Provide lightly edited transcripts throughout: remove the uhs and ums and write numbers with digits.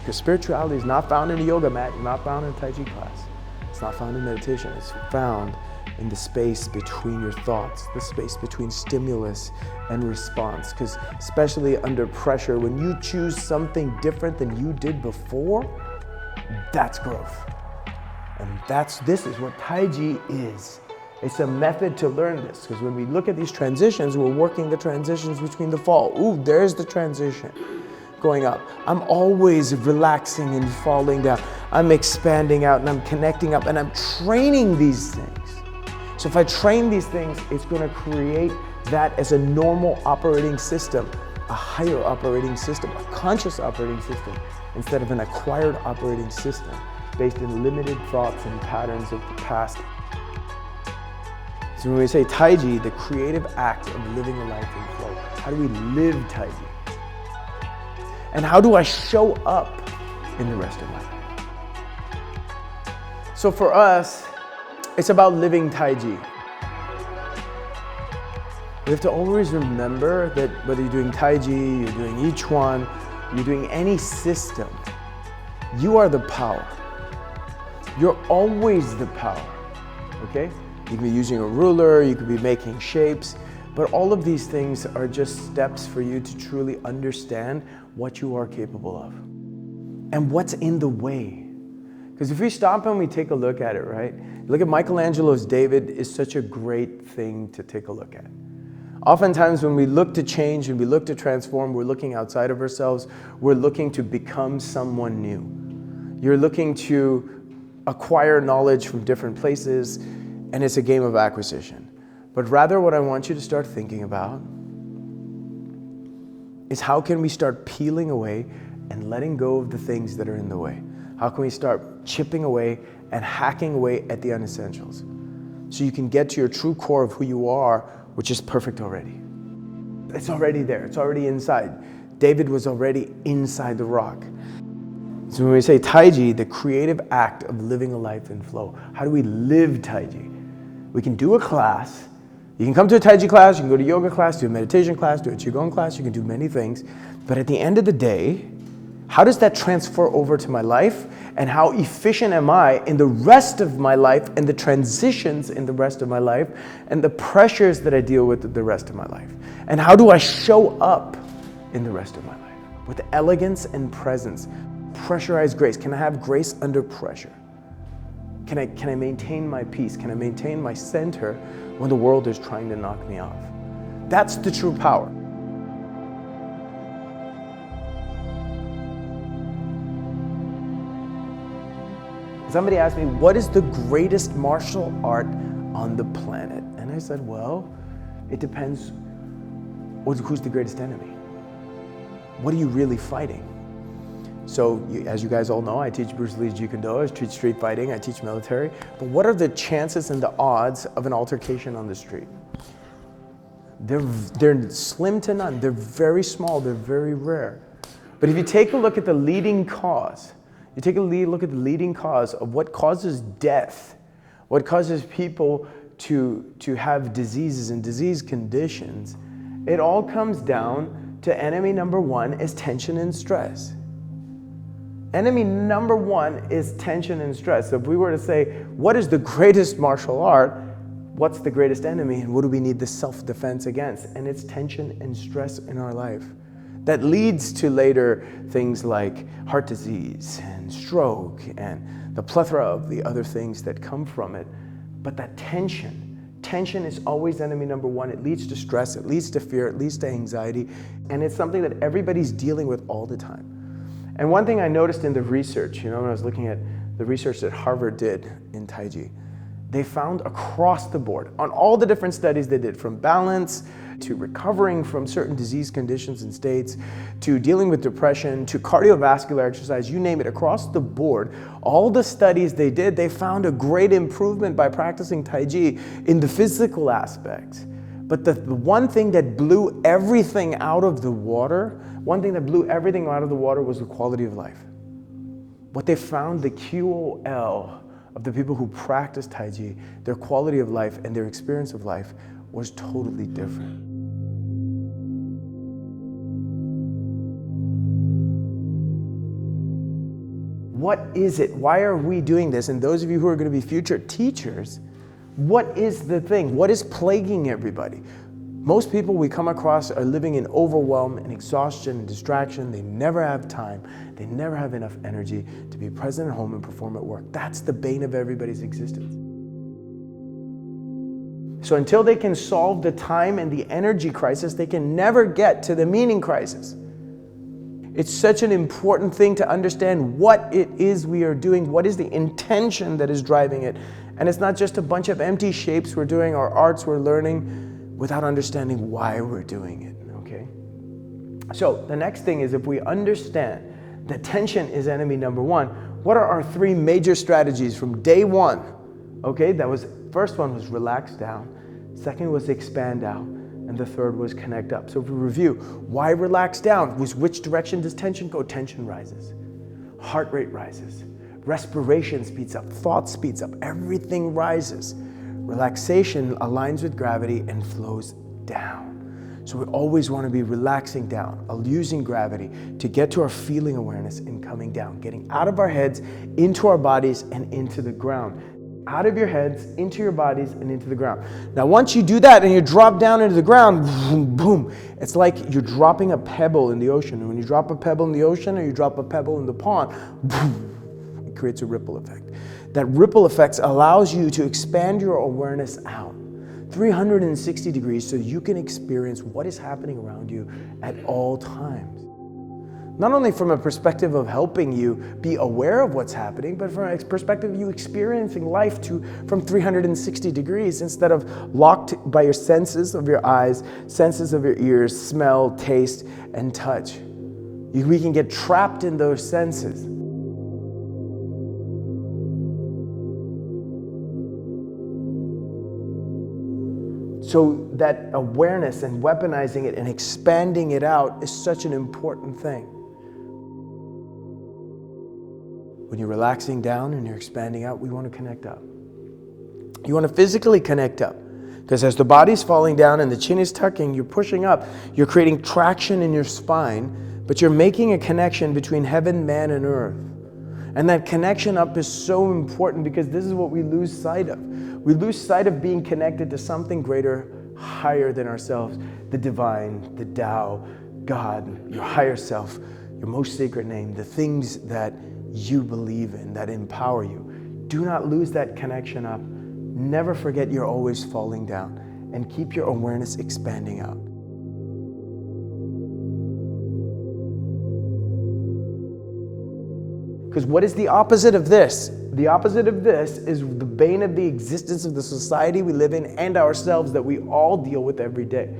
Because spirituality is not found in a yoga mat, it's not found in a Tai Chi class. It's not found in meditation, it's found in the space between your thoughts, the space between stimulus and response. Because especially under pressure, when you choose something different than you did before, that's growth. And this is what Tai Chi is. It's a method to learn this, because when we look at these transitions, we're working the transitions between the fall. Ooh, there's the transition going up. I'm always relaxing and falling down. I'm expanding out and I'm connecting up and I'm training these things. So if I train these things, it's going to create that as a normal operating system, a higher operating system, a conscious operating system, instead of an acquired operating system based in limited thoughts and patterns of the past. So when we say Tai Chi, the creative act of living a life in flow, how do we live Tai Chi? And how do I show up in the rest of my life? So for us, it's about living Tai Chi. We have to always remember that whether you're doing Tai Chi, you're doing each one, you're doing any system, you are the power. You're always the power, okay? You can be using a ruler, you could be making shapes, but all of these things are just steps for you to truly understand what you are capable of and what's in the way. Because if we stop and we take a look at it, right? Look at Michelangelo's David is such a great thing to take a look at. Oftentimes when we look to change and we look to transform, we're looking outside of ourselves. We're looking to become someone new. You're looking to acquire knowledge from different places, and it's a game of acquisition. But rather what I want you to start thinking about is how can we start peeling away and letting go of the things that are in the way? How can we start chipping away and hacking away at the unessentials so you can get to your true core of who you are, which is perfect already. It's already there, it's already inside. David was already inside the rock. So when we say Tai Chi, the creative act of living a life in flow, how do we live Tai Chi? We can do a class. You can come to a Tai Chi class, you can go to a yoga class, do a meditation class, do a Qigong class, you can do many things. But at the end of the day, how does that transfer over to my life? And how efficient am I in the rest of my life and the transitions in the rest of my life and the pressures that I deal with the rest of my life? And how do I show up in the rest of my life with elegance and presence? Pressurized grace. Can I have grace under pressure? Can I maintain my peace? Can I maintain my center when the world is trying to knock me off? That's the true power. Somebody asked me, what is the greatest martial art on the planet? And I said, well, it depends who's the greatest enemy. What are you really fighting? So, as you guys all know, I teach Bruce Lee's Jeet Kune Do, I teach street fighting, I teach military. But what are the chances and the odds of an altercation on the street? They're slim to none. They're very small. They're very rare. But if you take a look at the leading cause, you take a look at the leading cause of what causes death, what causes people to have diseases and disease conditions, it all comes down to enemy number one is tension and stress. Enemy number one is tension and stress. So if we were to say, what is the greatest martial art? What's the greatest enemy and what do we need the self-defense against? And it's tension and stress in our life. That leads to later things like heart disease and stroke and the plethora of the other things that come from it. But that tension is always enemy number one. It leads to stress, it leads to fear, it leads to anxiety, and it's something that everybody's dealing with all the time. And one thing I noticed in the research, when I was looking at the research that Harvard did in Tai Chi, they found across the board, on all the different studies they did, from balance to recovering from certain disease conditions and states, to dealing with depression, to cardiovascular exercise, you name it, across the board, all the studies they did, they found a great improvement by practicing Tai Chi in the physical aspects. But the one thing that blew everything out of the water, was the quality of life. What they found, the QOL of the people who practice Tai Chi, their quality of life and their experience of life was totally different. What is it? Why are we doing this? And those of you who are going to be future teachers, what is the thing? What is plaguing everybody? Most people we come across are living in overwhelm and exhaustion and distraction. They never have time. They never have enough energy to be present at home and perform at work. That's the bane of everybody's existence. So until they can solve the time and the energy crisis, they can never get to the meaning crisis. It's such an important thing to understand what it is we are doing, what is the intention that is driving it. And it's not just a bunch of empty shapes we're doing or arts we're learning without understanding why we're doing it, okay? So the next thing is, if we understand that tension is enemy number one, what are our three major strategies from day one? Okay, first one was relax down, second was expand out, and the third was connect up. So if we review, why relax down? Which direction does tension go? Tension rises, heart rate rises, respiration speeds up, thought speeds up, everything rises. Relaxation aligns with gravity and flows down. So we always want to be relaxing down, using gravity to get to our feeling awareness and coming down, getting out of our heads, into our bodies, and into the ground. Out of your heads, into your bodies, and into the ground. Now, once you do that and you drop down into the ground, boom, boom, it's like you're dropping a pebble in the ocean. And when you drop a pebble in the ocean or you drop a pebble in the pond, boom, it creates a ripple effect. That ripple effect allows you to expand your awareness out 360 degrees so you can experience what is happening around you at all times. Not only from a perspective of helping you be aware of what's happening, but from a perspective of you experiencing life from 360 degrees instead of locked by your senses of your eyes, senses of your ears, smell, taste, and touch. We can get trapped in those senses. So that awareness and weaponizing it and expanding it out is such an important thing. When you're relaxing down and you're expanding out, we want to connect up. You want to physically connect up. Because as the body's falling down and the chin is tucking, you're pushing up. You're creating traction in your spine, but you're making a connection between heaven, man, and earth. And that connection up is so important because this is what we lose sight of. We lose sight of being connected to something greater, higher than ourselves, the divine, the Tao, God, your higher self, your most sacred name, the things that you believe in, that empower you. Do not lose that connection up. Never forget you're always falling down, and keep your awareness expanding out. Because what is the opposite of this? The opposite of this is the bane of the existence of the society we live in and ourselves that we all deal with every day.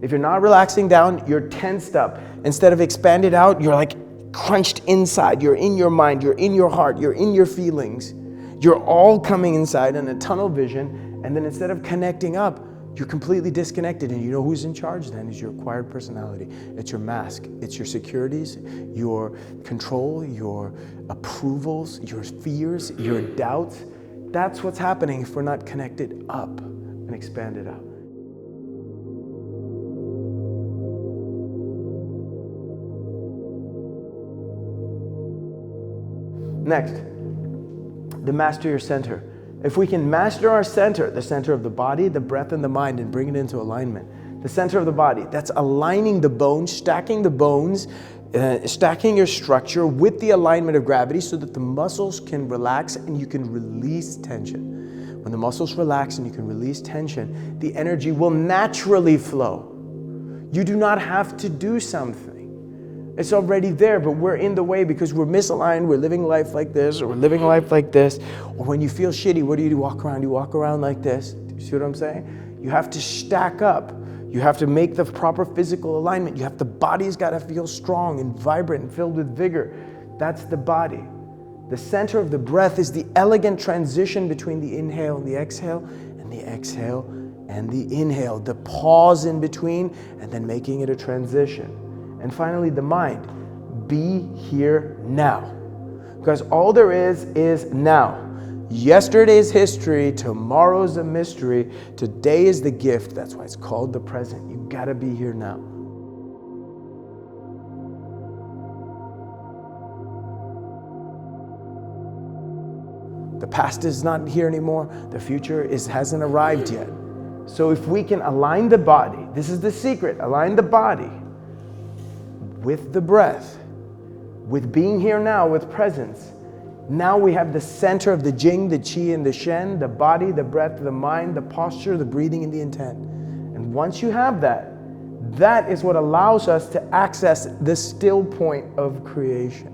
If you're not relaxing down, you're tensed up. Instead of expanded out, you're like crunched inside. You're in your mind, you're in your heart, you're in your feelings. You're all coming inside in a tunnel vision, and then instead of connecting up, you're completely disconnected. And you know who's in charge then is your acquired personality. It's your mask. It's your securities, your control, your approvals, your fears, your doubts. That's what's happening if we're not connected up and expanded out. Next, the master your center. If we can master our center, the center of the body, the breath, and the mind, and bring it into alignment. The center of the body, that's aligning the bones, stacking the bones, stacking your structure with the alignment of gravity so that the muscles can relax and you can release tension. When the muscles relax and you can release tension, the energy will naturally flow. You do not have to do something. It's already there, but we're in the way because we're misaligned. We're living life like this, or we're living life like this. Or when you feel shitty, what do? You walk around. You walk around like this. Do you see what I'm saying? You have to stack up. You have to make the proper physical alignment. The body's got to feel strong and vibrant and filled with vigor. That's the body. The center of the breath is the elegant transition between the inhale and the exhale, and the exhale and the inhale. The pause in between, and then making it a transition. And finally, the mind. Be here now. Because all there is now. Yesterday's history, tomorrow's a mystery, today is the gift. That's why it's called the present. You gotta be here now. The past is not here anymore. The future hasn't arrived yet. So if we can align the body, this is the secret, align the body with the breath, with being here now, with presence. Now we have the center of the Jing, the Qi, and the Shen, the body, the breath, the mind, the posture, the breathing, and the intent. And once you have that, that is what allows us to access the still point of creation.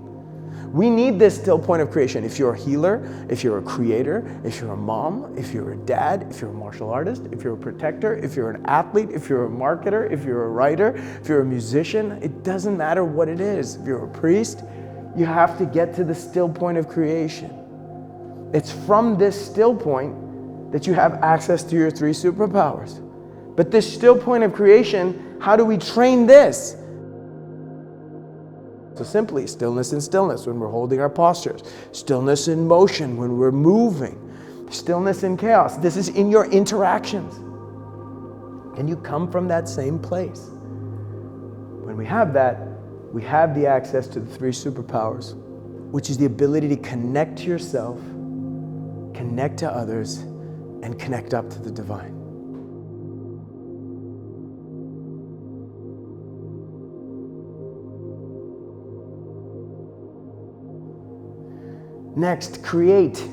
We need this still point of creation. If you're a healer, if you're a creator, if you're a mom, if you're a dad, if you're a martial artist, if you're a protector, if you're an athlete, if you're a marketer, if you're a writer, if you're a musician, it doesn't matter what it is. If you're a priest, you have to get to the still point of creation. It's from this still point that you have access to your 3 superpowers. But this still point of creation, how do we train this? So simply, stillness in stillness when we're holding our postures. Stillness in motion when we're moving. Stillness in chaos. This is in your interactions. And you come from that same place. When we have that, we have the access to the 3 superpowers, which is the ability to connect to yourself, connect to others, and connect up to the divine. Next, create.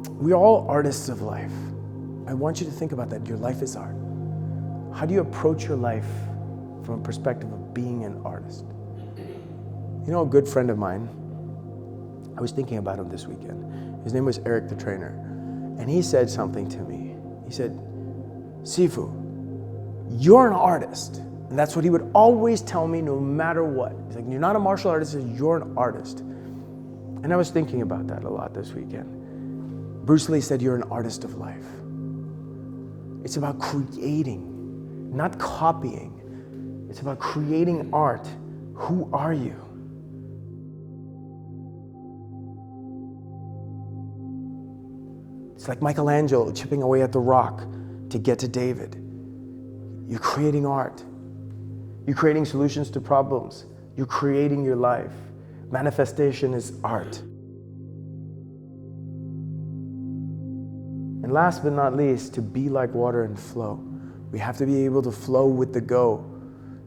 We're all artists of life. I want you to think about that. Your life is art. How do you approach your life from a perspective of being an artist? You know, a good friend of mine, I was thinking about him this weekend. His name was Eric the trainer. And he said something to me. He said, Sifu, you're an artist. And that's what he would always tell me no matter what. He's like, you're not a martial artist, you're an artist. And I was thinking about that a lot this weekend. Bruce Lee said, you're an artist of life. It's about creating, not copying. It's about creating art. Who are you? It's like Michelangelo chipping away at the rock to get to David. You're creating art. You're creating solutions to problems. You're creating your life. Manifestation is art. And last but not least, to be like water and flow. We have to be able to flow with the go.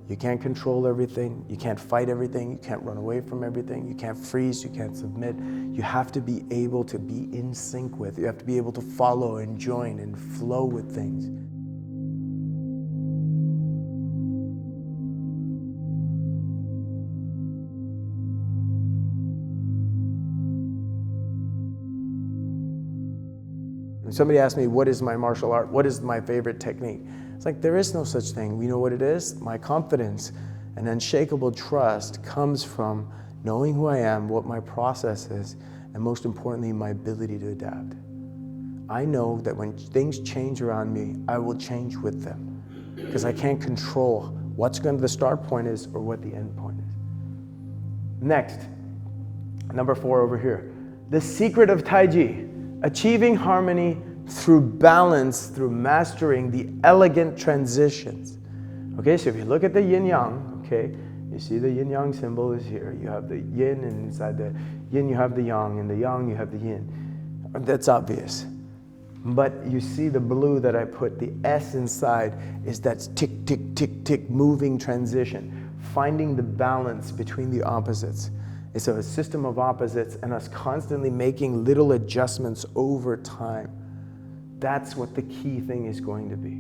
You can't control everything. You can't fight everything. You can't run away from everything. You can't freeze. You can't submit. You have to be able to be in sync with. You have to be able to follow and join and flow with things. Somebody asked me, what is my martial art? What is my favorite technique? It's like, there is no such thing. We know what it is. My confidence and unshakable trust comes from knowing who I am, what my process is, and most importantly, my ability to adapt. I know that when things change around me, I will change with them because I can't control what's going to the start point is or what the end point is. Next, number 4 over here. The secret of Tai Chi. Achieving harmony through balance, through mastering the elegant transitions. Okay, so if you look at the yin-yang, okay, you see the yin-yang symbol is here. You have the yin, and inside the yin you have the yang, and the yang you have the yin. That's obvious. But you see the blue that I put, the S inside is that tick, tick, tick, tick moving transition, finding the balance between the opposites. It's a system of opposites and us constantly making little adjustments over time. That's what the key thing is going to be.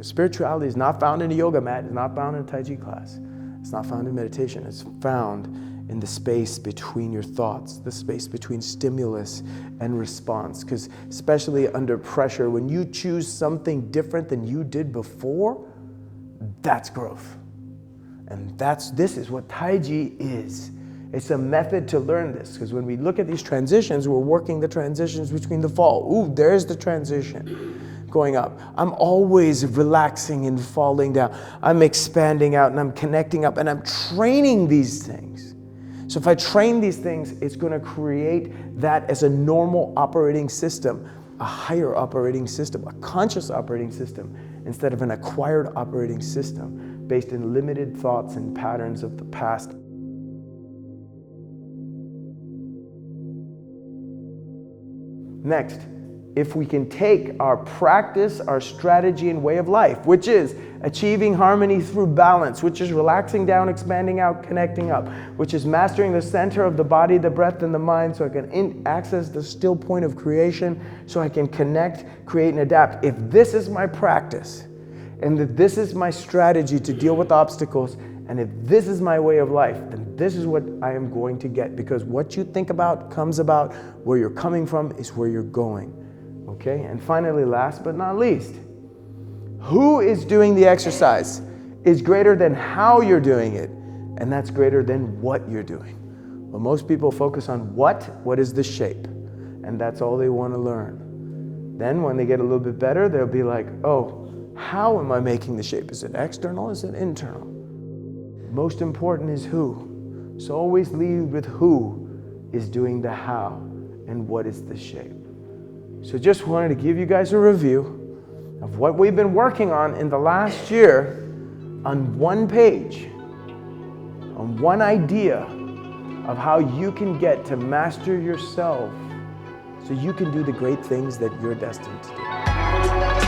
Spirituality is not found in a yoga mat, it's not found in a Tai Chi class, it's not found in meditation, it's found in the space between your thoughts, the space between stimulus and response. Because especially under pressure, when you choose something different than you did before, that's growth. And this is what Tai Chi is. It's a method to learn this, because when we look at these transitions, we're working the transitions between the fall. Ooh, there's the transition going up. I'm always relaxing and falling down. I'm expanding out and I'm connecting up and I'm training these things. So if I train these things, it's going to create that as a normal operating system, a higher operating system, a conscious operating system, instead of an acquired operating system. based in limited thoughts and patterns of the past. Next, if we can take our practice, our strategy and way of life, which is achieving harmony through balance, which is relaxing down, expanding out, connecting up, which is mastering the center of the body, the breath, and the mind, so I can access the still point of creation, so I can connect, create, and adapt. If this is my practice, and that this is my strategy to deal with obstacles, and if this is my way of life, then this is what I am going to get, because what you think about comes about. Where you're coming from is where you're going. Okay, and finally, last but not least, who is doing the exercise is greater than how you're doing it, and that's greater than what you're doing. Well, most people focus on what is the shape, and that's all they want to learn. Then when they get a little bit better, they'll be like, oh, how am I making the shape? Is it external? Is it internal? Most important is who. So always lead with who is doing the how and what is the shape. So just wanted to give you guys a review of what we've been working on in the last year on one page, on one idea of how you can get to master yourself so you can do the great things that you're destined to do.